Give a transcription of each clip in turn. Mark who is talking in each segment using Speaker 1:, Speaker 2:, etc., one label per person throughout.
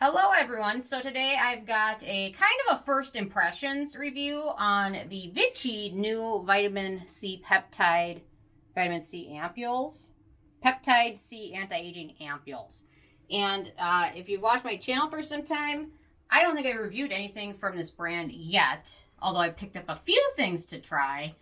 Speaker 1: Hello everyone, so today I've got a kind of a first impressions review on the Vichy new vitamin C peptide, vitamin C ampoules, Peptide-C anti-aging ampoules. And if you've watched my channel for some time, I don't think I reviewed anything from this brand yet, although I picked up a few things to try.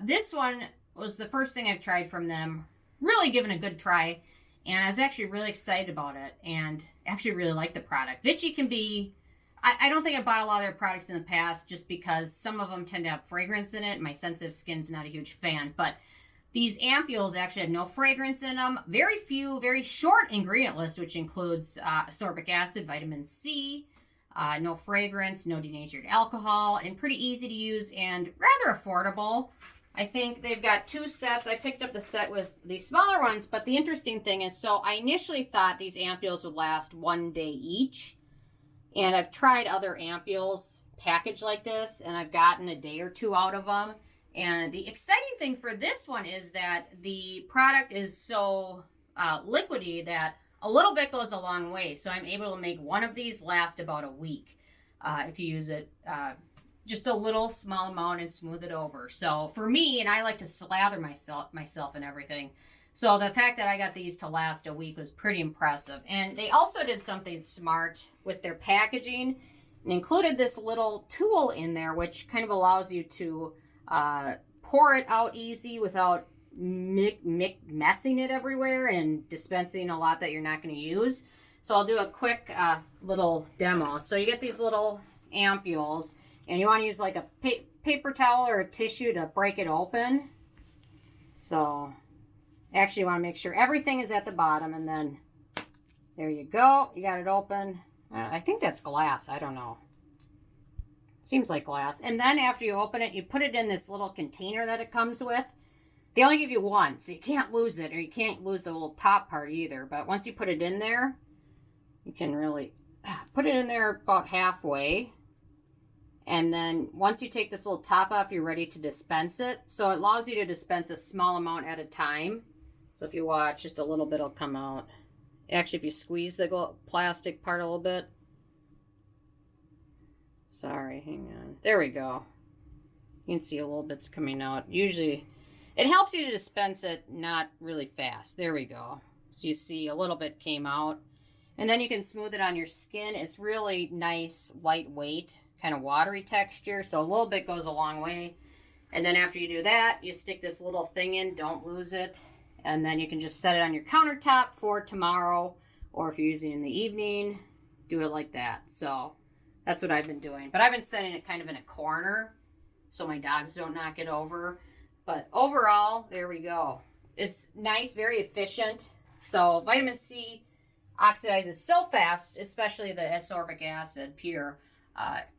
Speaker 1: This one was the first thing I've tried from them, really given a good try. And I was actually really excited about it and actually really like the product. Vichy can be, I don't think I bought a lot of their products in the past just because some of them tend to have fragrance in it. My sensitive skin's not a huge fan, but these ampoules actually have no fragrance in them. Very few, very short ingredient list, which includes ascorbic acid, vitamin C, no fragrance, no denatured alcohol, and pretty easy to use and rather affordable. I think they've got two sets. I picked up the set with the smaller ones, but the interesting thing is, so I initially thought these ampoules would last 1 day each, and I've tried other ampoules packaged like this, and I've gotten a day or two out of them. And the exciting thing for this one is that the product is so liquidy that a little bit goes a long way. So I'm able to make one of these last about a week if you use it just a little small amount and smooth it over. So for me, and I like to slather myself and everything, so the fact that I got these to last a week was pretty impressive. And they also did something smart with their packaging and included this little tool in there which kind of allows you to pour it out easy without messing it everywhere and dispensing a lot that you're not going to use. So I'll do a quick little demo. So you get these little ampoules, and you want to use like a paper towel or a tissue to break it open. So actually you want to make sure everything is at the bottom, and then there you go. You got it open. I think that's glass. I don't know. Seems like glass. And then after you open it, you put it in this little container that it comes with. They only give you one, so you can't lose it, or you can't lose the little top part either. But once you put it in there, you can really put it in there about halfway. And then once you take this little top off, you're ready to dispense it. So it allows you to dispense a small amount at a time. So if you watch, just a little bit will come out. Actually, if you squeeze the plastic part a little bit. Sorry, hang on. There we go. You can see a little bit's coming out. Usually, it helps you to dispense it not really fast. There we go. So you see a little bit came out. And then you can smooth it on your skin. It's really nice, lightweight, kind of watery texture, so a little bit goes a long way. And then after you do that, you stick this little thing in, don't lose it, and then you can just set it on your countertop for tomorrow, or if you're using it in the evening, do it like that. So that's what I've been doing, but I've been setting it kind of in a corner so my dogs don't knock it over. But overall, there we go. It's nice, very efficient. So vitamin C oxidizes so fast, especially the ascorbic acid pure.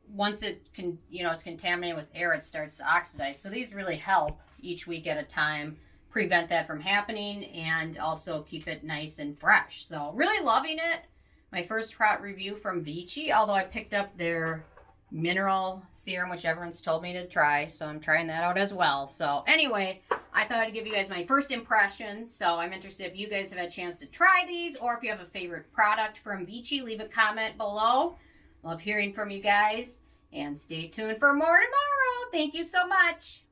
Speaker 1: Once it can, it's contaminated with air, it starts to oxidize. So these really help each week at a time prevent that from happening and also keep it nice and fresh. So really loving it. My first product review from Vichy, although I picked up their mineral serum, which everyone's told me to try. So I'm trying that out as well. So anyway, I thought I'd give you guys my first impressions. So I'm interested if you guys have had a chance to try these, or if you have a favorite product from Vichy, leave a comment below. Love hearing from you guys, and stay tuned for more tomorrow. Thank you so much.